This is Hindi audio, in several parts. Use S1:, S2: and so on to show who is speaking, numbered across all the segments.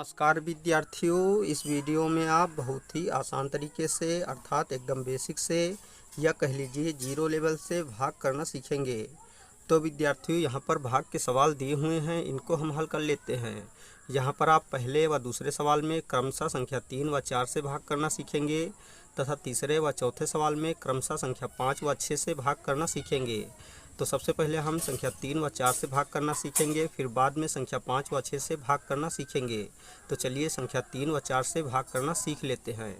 S1: नमस्कार विद्यार्थियों, इस वीडियो में आप बहुत ही आसान तरीके से अर्थात एकदम बेसिक से या कह लीजिए जीरो लेवल से भाग करना सीखेंगे। तो विद्यार्थियों यहाँ पर भाग के सवाल दिए हुए हैं, इनको हम हल कर लेते हैं। यहाँ पर आप पहले व दूसरे सवाल में क्रमशः संख्या 3 व 4 से भाग करना सीखेंगे तथा तीसरे व चौथे सवाल में क्रमशः संख्या 5 व 6 से भाग करना सीखेंगे। तो सबसे पहले हम संख्या 3 व 4 से भाग करना सीखेंगे, फिर बाद में संख्या 5 व 6 से भाग करना सीखेंगे। तो चलिए संख्या 3 व 4 से भाग करना सीख लेते हैं।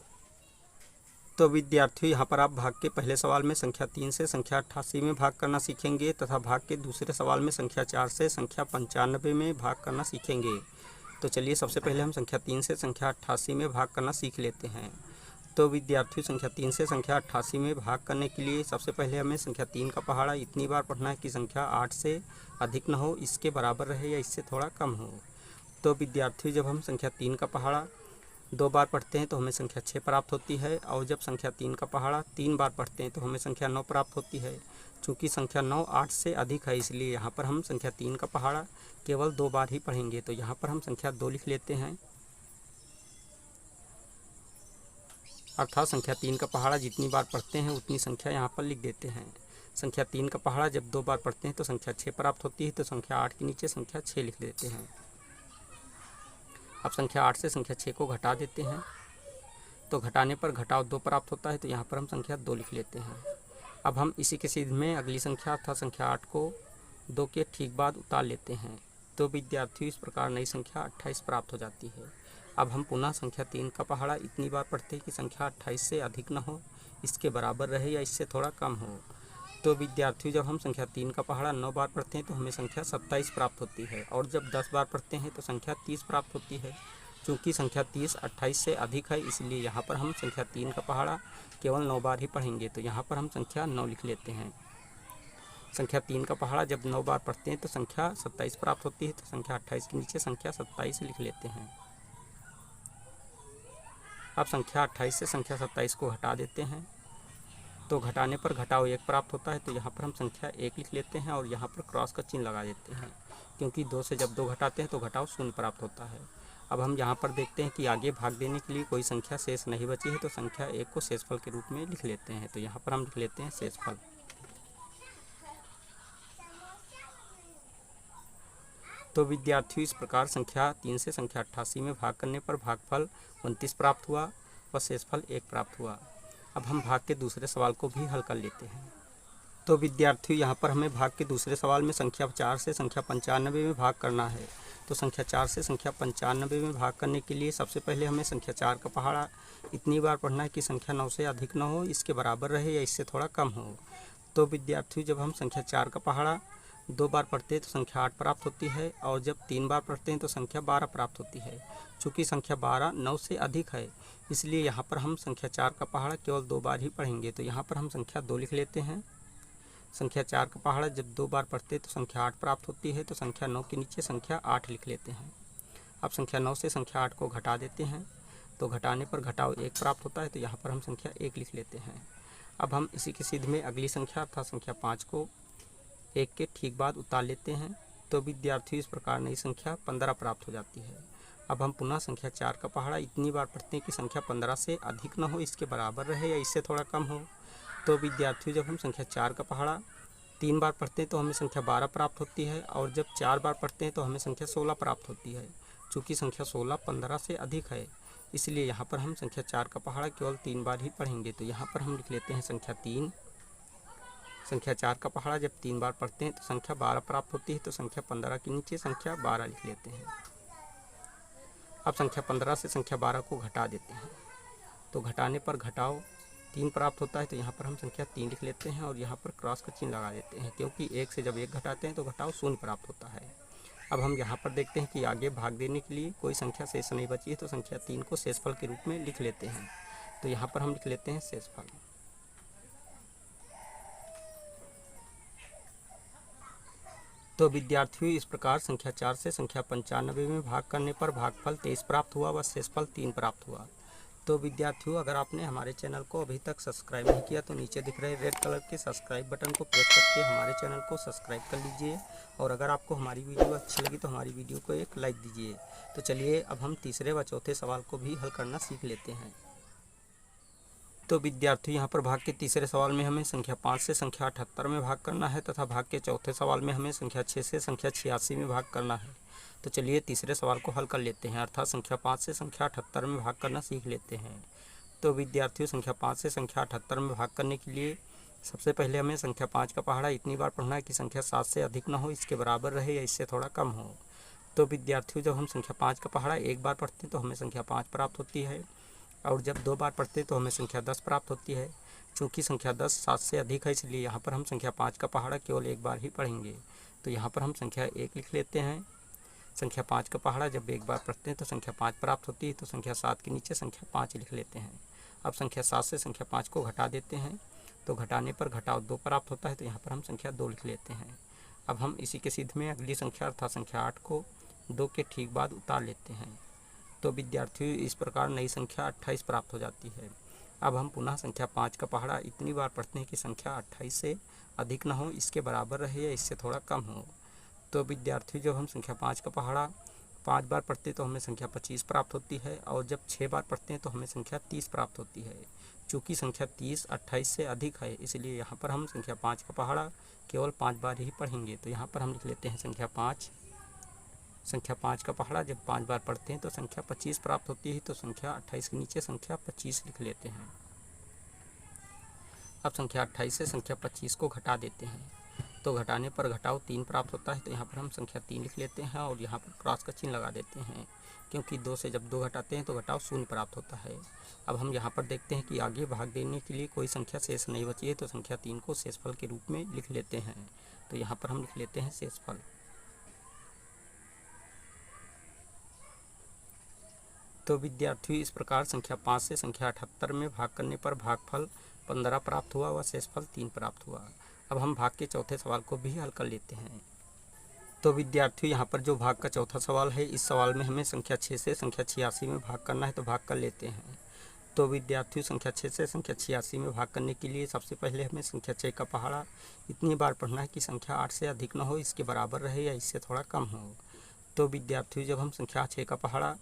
S1: तो विद्यार्थियों यहाँ पर आप भाग के पहले सवाल में संख्या 3 से संख्या 88 में भाग करना सीखेंगे तथा भाग के दूसरे सवाल में संख्या 4 से संख्या 95 में भाग करना सीखेंगे। तो चलिए सबसे पहले हम संख्या 3 से संख्या 88 में भाग करना सीख लेते हैं। तो विद्यार्थियों संख्या 3 से संख्या 88 में भाग करने के लिए सबसे पहले हमें संख्या 3 का पहाड़ा इतनी बार पढ़ना है कि संख्या 8 से अधिक न हो, इसके बराबर रहे या इससे थोड़ा कम हो। तो विद्यार्थियों जब हम संख्या 3 का पहाड़ा 2 बार पढ़ते हैं तो हमें संख्या 6 प्राप्त होती है, और जब संख्या 3 का पहाड़ा 3 बार पढ़ते हैं तो हमें संख्या 9 प्राप्त होती है। चूँकि संख्या 9 8 से अधिक है, इसलिए यहाँ पर हम संख्या 3 का पहाड़ा केवल 2 बार ही पढ़ेंगे। तो यहाँ पर हम संख्या 2 लिख लेते हैं, अर्थात संख्या 3 का पहाड़ा जितनी बार पढ़ते हैं उतनी संख्या यहाँ पर लिख देते हैं। संख्या 3 का पहाड़ा जब 2 बार पढ़ते हैं तो संख्या 6 प्राप्त होती है, तो संख्या 8 के नीचे संख्या 6 लिख देते हैं। अब संख्या 8 से संख्या 6 को घटा देते हैं, तो घटाने पर घटाव 2 प्राप्त होता है, तो यहाँ पर हम संख्या 2 लिख लेते हैं। अब हम इसी के सीध में अगली संख्या अर्थात संख्या 8 को 2 के ठीक बाद उतार लेते हैं। तो विद्यार्थियों इस प्रकार नई संख्या 28 प्राप्त हो जाती है। अब हम पुनः संख्या 3 का पहाड़ा इतनी बार पढ़ते हैं कि संख्या 28 से अधिक न हो, इसके बराबर रहे या इससे थोड़ा कम हो। तो विद्यार्थियों जब हम संख्या 3 का पहाड़ा 9 बार पढ़ते हैं तो हमें संख्या 27 प्राप्त होती है, और जब 10 बार पढ़ते हैं तो संख्या 30 प्राप्त होती है। चूँकि संख्या 30 28 से अधिक है, इसलिए यहाँ पर हम संख्या 3 का पहाड़ा केवल 9 बार ही पढ़ेंगे। तो यहाँ पर हम संख्या 9 लिख लेते हैं। संख्या 3 का पहाड़ा जब 9 बार पढ़ते हैं तो संख्या 27 प्राप्त होती है, तो संख्या 28 के नीचे संख्या 27 लिख लेते हैं। अब संख्या 28 से संख्या 27 को घटा देते हैं, तो घटाने पर घटाव 1 प्राप्त होता है, तो यहाँ पर हम संख्या 1 लिख लेते हैं और यहाँ पर क्रॉस का चिन्ह लगा देते हैं, क्योंकि 2 से जब 2 घटाते हैं तो घटाव 0 प्राप्त होता है। अब हम यहाँ पर देखते हैं कि आगे भाग देने के लिए कोई संख्या शेष नहीं बची है, तो संख्या 1 को शेषफल के रूप में लिख लेते हैं। तो यहाँ पर हम लिख लेते हैं शेषफल। तो विद्यार्थियों इस प्रकार संख्या 3 से संख्या 88 में भाग करने पर भागफल 29 प्राप्त हुआ व शेषफल 1 प्राप्त हुआ। अब हम भाग के दूसरे सवाल को भी हल कर लेते हैं। तो विद्यार्थियों यहाँ पर हमें भाग के दूसरे सवाल में संख्या 4 से संख्या 95 में भाग करना है। तो संख्या 4 से संख्या 95 में भाग करने के लिए सबसे पहले हमें संख्या 4 का पहाड़ा इतनी बार पढ़ना है कि संख्या 9 से अधिक न हो, इसके बराबर रहे या इससे थोड़ा कम हो। तो विद्यार्थियों जब हम संख्या 4 का पहाड़ा 2 बार पढ़ते हैं तो संख्या 8 प्राप्त होती है, और जब 3 बार पढ़ते हैं तो संख्या 12 प्राप्त होती है। चूँकि संख्या 12 9 से अधिक है, इसलिए यहाँ पर हम संख्या 4 का पहाड़ा केवल 2 बार ही पढ़ेंगे। तो यहाँ पर हम संख्या 2 लिख लेते हैं। संख्या 4 का पहाड़ा जब 2 बार पढ़ते हैं तो संख्या 8 प्राप्त होती है, तो संख्या 9 के नीचे संख्या 8 लिख लेते हैं। अब संख्या 9 से संख्या 8 को घटा देते हैं, तो घटाने पर घटाव 1 प्राप्त होता है, तो यहाँ पर हम संख्या 1 लिख लेते हैं। अब हम इसी के सीध में अगली संख्या अर्थात संख्या 5 को 1 के ठीक बाद उतार लेते हैं। तो विद्यार्थियों इस प्रकार नई संख्या 15 प्राप्त हो जाती है। अब हम पुनः संख्या 4 का पहाड़ा इतनी बार पढ़ते हैं कि संख्या 15 से अधिक न हो, इसके बराबर रहे या इससे थोड़ा कम हो। तो विद्यार्थियों जब हम संख्या 4 का पहाड़ा 3 बार पढ़ते हैं तो हमें संख्या 12 प्राप्त होती है, और जब 4 बार पढ़ते हैं तो हमें संख्या 16 प्राप्त होती है। चूँकि संख्या 16 15 से अधिक है, इसलिए यहाँ पर हम संख्या 4 का पहाड़ा केवल 3 बार ही पढ़ेंगे। तो यहाँ पर हम लिख लेते हैं संख्या 3। संख्या 4 का पहाड़ा जब 3 बार पढ़ते हैं तो संख्या 12 प्राप्त होती है, तो संख्या 15 के नीचे संख्या 12 लिख लेते हैं। अब संख्या 15 से संख्या 12 को घटा देते हैं, तो घटाने पर घटाव 3 प्राप्त होता है, तो यहाँ पर हम संख्या 3 लिख लेते हैं और यहाँ पर क्रॉस का चिन्ह लगा देते हैं, क्योंकि 1 से जब 1 घटाते हैं तो घटाव 0 प्राप्त होता है। अब हम यहाँ पर देखते हैं कि आगे भाग देने के लिए कोई संख्या शेष नहीं बची है, तो संख्या 3 को शेषफल के रूप में लिख लेते हैं। तो यहाँ पर हम लिख लेते हैं शेषफल। तो विद्यार्थियों इस प्रकार संख्या 4 से संख्या 95 में भाग करने पर भागफल 23 प्राप्त हुआ व शेषफल 3 प्राप्त हुआ। तो विद्यार्थियों, अगर आपने हमारे चैनल को अभी तक सब्सक्राइब नहीं किया तो नीचे दिख रहे रेड कलर के सब्सक्राइब बटन को प्रेस करके हमारे चैनल को सब्सक्राइब कर लीजिए। और अगर आपको हमारी वीडियो अच्छी लगी तो हमारी वीडियो को एक लाइक दीजिए। तो चलिए अब हम तीसरे व चौथे सवाल को भी हल करना सीख लेते हैं। तो विद्यार्थियों, यहाँ पर भाग के तीसरे सवाल में हमें संख्या 5 से संख्या 78 में भाग करना है तथा भाग के चौथे सवाल में हमें संख्या 6 से संख्या 86 में भाग करना है। तो चलिए तीसरे सवाल को हल कर लेते हैं, अर्थात संख्या 5 से संख्या 78 में भाग करना सीख लेते हैं। तो विद्यार्थियों, संख्या 5 से संख्या 78 में भाग करने के लिए सबसे पहले हमें संख्या 5 का पहाड़ा इतनी बार पढ़ना है कि संख्या 7 से अधिक न हो, इसके बराबर रहे या इससे थोड़ा कम हो। तो विद्यार्थियों, जब हम संख्या 5 का पहाड़ा एक बार पढ़ते हैं तो हमें संख्या 5 प्राप्त होती है, और जब 2 बार पढ़ते हैं तो हमें संख्या 10 प्राप्त होती है। चूँकि संख्या 10 7 से अधिक है, इसलिए यहाँ पर हम संख्या 5 का पहाड़ा केवल एक बार ही पढ़ेंगे। तो यहाँ पर हम संख्या 1 लिख लेते हैं। संख्या 5 का पहाड़ा जब एक बार पढ़ते हैं तो संख्या 5 प्राप्त होती है, तो संख्या 7 के नीचे संख्या 5 लिख लेते हैं। अब संख्या 7 से संख्या 5 को घटा देते हैं, तो घटाने पर घटाव 2 प्राप्त होता है, तो यहाँ पर हम संख्या 2 लिख लेते हैं। अब हम इसी के सिद्ध में अगली संख्या अर्थात संख्या 8 को 2 के ठीक बाद उतार लेते हैं। तो विद्यार्थियों, इस प्रकार नई संख्या 28 प्राप्त हो जाती है। अब हम पुनः संख्या 5 का पहाड़ा इतनी बार पढ़ते हैं कि संख्या 28 से अधिक न हो, इसके बराबर रहे या इससे थोड़ा कम हो। तो विद्यार्थियों, जब हम संख्या 5 का पहाड़ा 5 बार पढ़ते हैं तो हमें संख्या 25 प्राप्त होती है, और जब 6 बार पढ़ते हैं तो हमें संख्या 30 प्राप्त होती है। चूँकि संख्या 30 28 से अधिक है, इसलिए यहाँ पर हम संख्या 5 का पहाड़ा केवल 5 बार ही पढ़ेंगे। तो यहाँ पर हम लिख लेते हैं संख्या 5। संख्या 5 का पहाड़ा जब 5 बार पढ़ते हैं तो संख्या 25 प्राप्त होती है, तो संख्या 28 के नीचे संख्या 25 लिख लेते हैं। अब संख्या 28 से संख्या 25 को घटा देते हैं, तो घटाने पर घटाव 3 प्राप्त होता है, तो यहाँ पर हम संख्या 3 लिख लेते हैं और यहाँ पर क्रॉस का चिन्ह लगा देते हैं, क्योंकि 2 से जब 2 घटाते हैं तो घटाव 0 प्राप्त होता है। अब हम यहाँ पर देखते हैं कि आगे भाग देने के लिए कोई संख्या शेष नहीं बची है, तो संख्या 3 को शेषफल के रूप में लिख लेते हैं। तो यहाँ पर हम लिख लेते हैं शेषफल। तो विद्यार्थियों, इस प्रकार संख्या 5 से संख्या 78 में भाग करने पर भागफल 15 प्राप्त हुआ व शेषफल 3 प्राप्त हुआ। अब हम भाग के चौथे सवाल को भी हल कर लेते हैं। तो विद्यार्थियों, यहाँ पर जो भाग का चौथा सवाल है, इस सवाल में हमें संख्या 6 से संख्या 86 में भाग करना है, तो भाग कर लेते हैं। तो विद्यार्थियों, संख्या 6 से संख्या 86 में भाग करने के लिए सबसे पहले हमें संख्या 6 का पहाड़ा इतनी बार पढ़ना है कि संख्या 8 से अधिक न हो, इसके बराबर रहे या इससे थोड़ा कम हो। तो विद्यार्थियों, जब हम संख्या 6 का पहाड़ा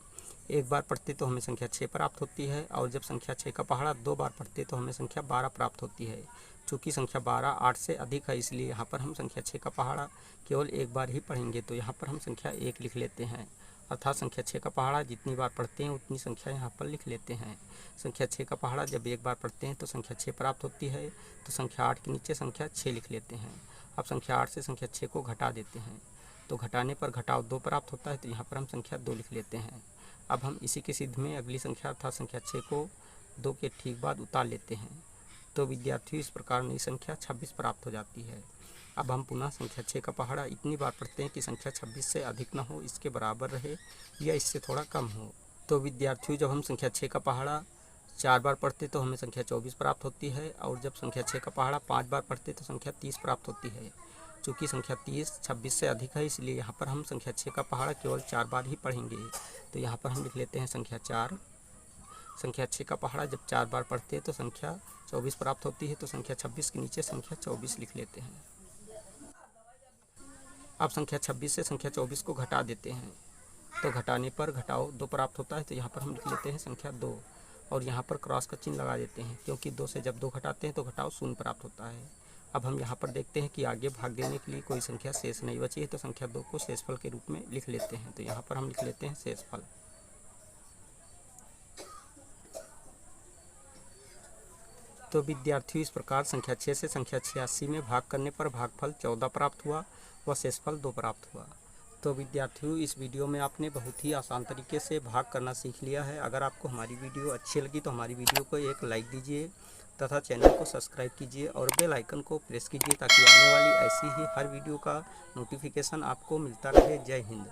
S1: एक बार पढ़ते तो हमें संख्या 6 प्राप्त होती है, और जब संख्या 6 का पहाड़ा 2 बार पढ़ते तो हमें संख्या 12 प्राप्त होती है। चूँकि संख्या 12 8 से अधिक है, इसलिए यहाँ पर हम संख्या 6 का पहाड़ा केवल एक बार ही पढ़ेंगे। तो यहाँ पर हम संख्या 1 लिख लेते हैं, अर्थात संख्या 6 का पहाड़ा जितनी बार पढ़ते हैं उतनी संख्या यहाँ पर लिख लेते हैं। संख्या 6 का पहाड़ा जब एक बार पढ़ते हैं तो संख्या 6 प्राप्त होती है, तो संख्या 8 के नीचे संख्या 6 लिख लेते हैं। अब संख्या 8 से संख्या 6 को घटा देते हैं, तो घटाने पर घटाव 2 प्राप्त होता है, तो यहाँ पर हम संख्या 2 लिख लेते हैं। अब हम इसी के सिद्ध में अगली संख्या अर्थात संख्या 6 को 2 के ठीक बाद उतार लेते हैं। तो विद्यार्थियों, इस प्रकार नई संख्या 26 प्राप्त हो जाती है। अब हम पुनः संख्या 6 का पहाड़ा इतनी बार पढ़ते हैं कि संख्या 26 से अधिक न हो, इसके बराबर रहे या इससे थोड़ा कम हो। तो विद्यार्थियों, जब हम संख्या 6 का पहाड़ा 4 बार पढ़ते तो हमें संख्या 24 प्राप्त होती है, और जब संख्या 6 का पहाड़ा 5 बार पढ़ते तो संख्या 30 प्राप्त होती है। चूँकि संख्या 30 26 से अधिक है, इसलिए यहाँ पर हम संख्या 6 का पहाड़ा केवल 4 बार ही पढ़ेंगे। तो यहाँ पर हम लिख लेते हैं संख्या 4। संख्या 6 का पहाड़ा जब 4 बार पढ़ते हैं तो संख्या 24 प्राप्त होती है, तो संख्या 26 के नीचे संख्या 24 लिख लेते हैं। अब संख्या 26 से संख्या 24 को घटा देते हैं, तो घटाने पर घटाव 2 प्राप्त होता है, तो यहाँ पर हम लिख लेते हैं संख्या 2, और यहाँ पर क्रॉस का चिन्ह लगा देते हैं, क्योंकि 2 से जब 2 घटाते हैं तो घटाव 0 प्राप्त होता है। अब हम यहाँ पर देखते हैं कि आगे भाग देने के लिए कोई संख्या शेष नहीं बची है, तो संख्या 2 को शेषफल के रूप में लिख लेते हैं। तो यहाँ पर हम लिख लेते हैं शेषफल। तो विद्यार्थियों, इस प्रकार संख्या 6 से संख्या 86 में भाग करने पर भागफल 14 प्राप्त हुआ व शेषफल 2 प्राप्त हुआ। तो विद्यार्थियों, इस वीडियो में आपने बहुत ही आसान तरीके से भाग करना सीख लिया है। अगर आपको हमारी वीडियो अच्छी लगी तो हमारी वीडियो को एक लाइक दीजिए तथा चैनल को सब्सक्राइब कीजिए और बेल आइकन को प्रेस कीजिए, ताकि आने वाली ऐसी ही हर वीडियो का नोटिफिकेशन आपको मिलता रहे। जय हिंद।